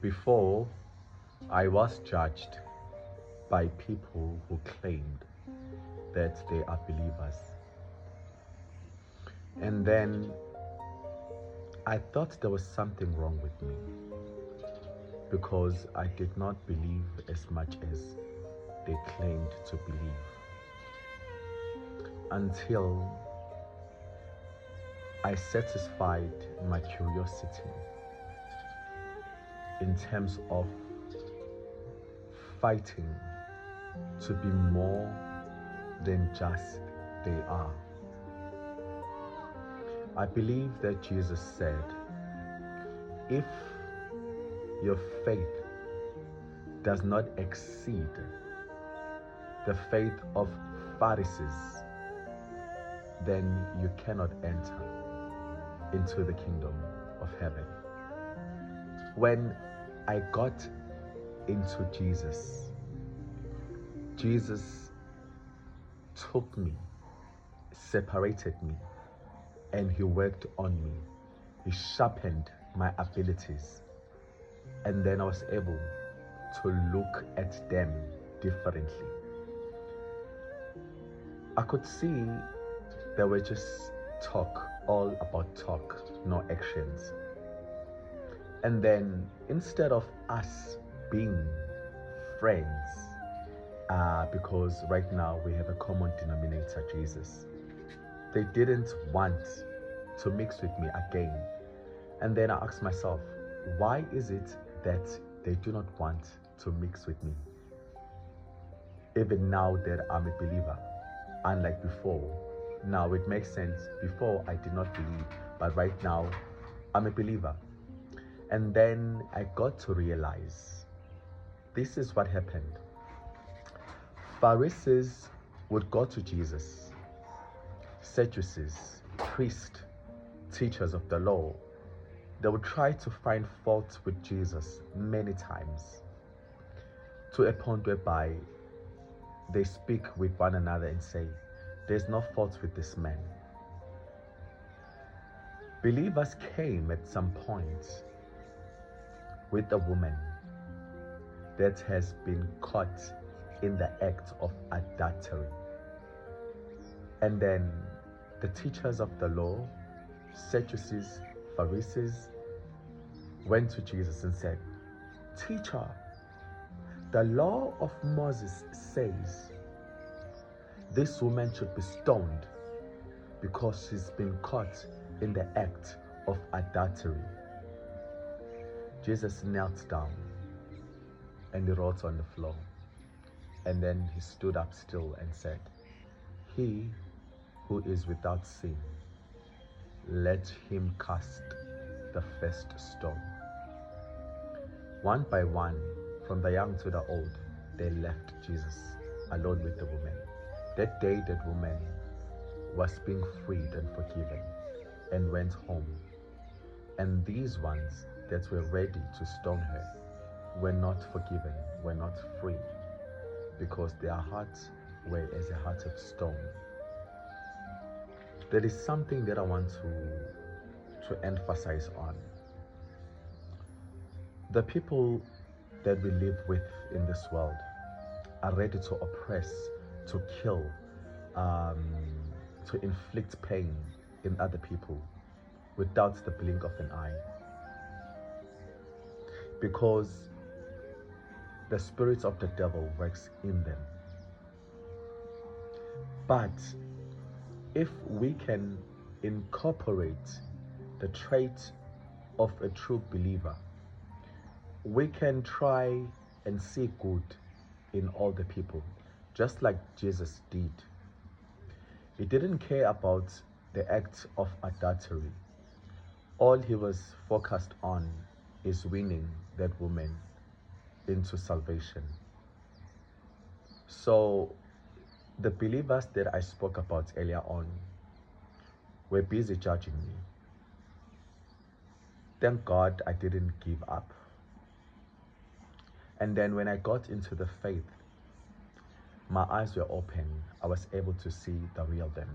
Before, I was judged by people who claimed that they are believers. And then I thought there was something wrong with me because I did not believe as much as they claimed to believe. Until I satisfied my curiosity in terms of fighting to be more than just they are. I believe that Jesus said, if your faith does not exceed the faith of Pharisees, then you cannot enter into the kingdom of heaven. When I got into Jesus, Jesus took me, separated me, and he worked on me. He sharpened my abilities. And then I was able to look at them differently. I could see they were just talk, all about talk, no actions. And then instead of us being friends, because right now we have a common denominator, Jesus, they didn't want to mix with me again. And then I asked myself, why is it that they do not want to mix with me? Even now that I'm a believer, unlike before. Now it makes sense. Before I did not believe, but right now I'm a believer. And then I got to realize this is what happened. Pharisees would go to Jesus, Sadducees, priests, teachers of the law. They would try to find fault with Jesus many times, to a point whereby they speak with one another and say, there's no fault with this man. Believers came at some point with a woman that has been caught in the act of adultery. And then the teachers of the law, Sadducees, Pharisees, went to Jesus and said, Teacher, the law of Moses says this woman should be stoned because she's been caught in the act of adultery. Jesus knelt down and he wrote on the floor. And then he stood up still and said, he who is without sin, let him cast the first stone. One by one, from the young to the old, they left Jesus alone with the woman. That day, that woman was being freed and forgiven and went home. And these ones that were ready to stone her were not forgiven, were not free, because their hearts were as a heart of stone. There is something that I want to emphasize on. The people that we live with in this world are ready to oppress, to kill, to inflict pain in other people without the blink of an eye. Because the spirit of the devil works in them. But if we can incorporate the trait of a true believer, we can try and see good in all the people, just like Jesus did. He didn't care about the act of adultery. All he was focused on is winning that woman into salvation. So the believers that I spoke about earlier on were busy judging me. Thank God I didn't give up. And then when I got into the faith, my eyes were open. I was able to see the real them.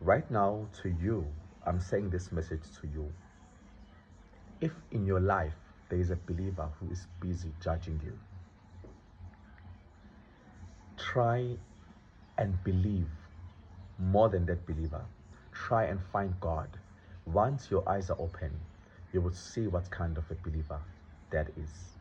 Right now, to you, I'm saying this message to you. If in your life there is a believer who is busy judging you. Try and believe more than that believer. Try and find God. Once your eyes are open, you will see what kind of a believer that is.